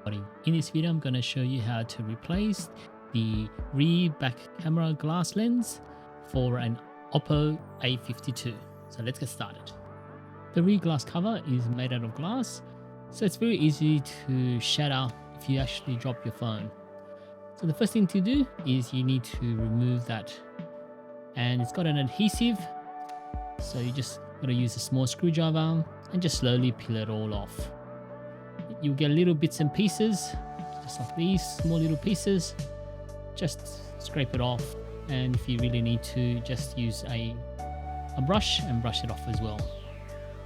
In this video, I'm going to show you how to replace the rear back camera glass lens for an Oppo A52. So let's get started. The rear glass cover is made out of glass, so it's very easy to shatter if you actually drop your phone. So the first thing to do is you need to remove that, and it's got an adhesive, so you just got to use a small screwdriver and just slowly peel it all off. You'll get little bits and pieces, just like these small little pieces. Just scrape it off, and if you really need to, just use a brush and brush it off as well.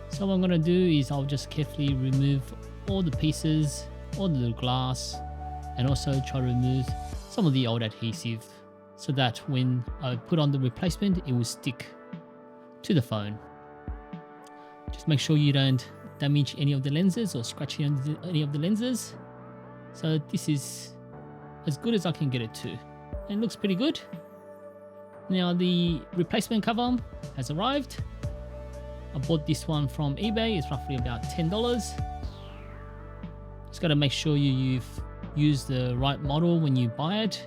So what I'm going to do is I'll just carefully remove all the pieces, all the little glass, and also try to remove some of the old adhesive so that when I put on the replacement, it will stick to the phone. Just make sure you don't damage any of the lenses or scratch any of the lenses. So this is as good as I can get it to, and it looks pretty good. Now the replacement cover has arrived. I bought this one from eBay. It's roughly about $10. Just got to make sure you've used the right model when you buy it.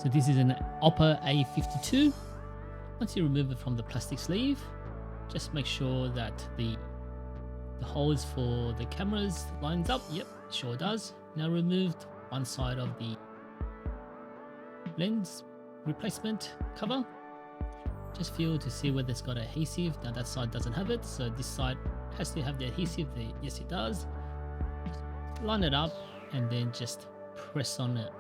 So this is an Oppo A52. Once you remove it from the plastic sleeve, just make sure that the holes for the cameras lines up. Yep, it sure does. Now removed one side of the lens replacement cover. Just feel to see whether it's got adhesive. Now that side doesn't have it, so this side has to have the adhesive. Yes, it does. Just line it up and then just press on it.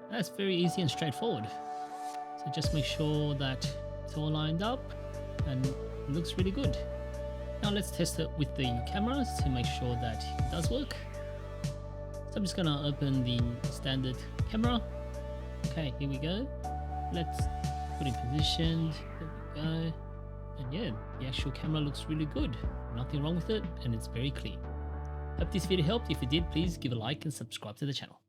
That's very easy and straightforward. So just make sure that it's all lined up and it looks really good. Now let's test it with the cameras to make sure that it does work. So I'm just going to open the standard camera. Okay, here we go. Let's put it positioned. There we go. And yeah, the actual camera looks really good. Nothing wrong with it, and it's very clean. Hope this video helped. If it did, please give a like and subscribe to the channel.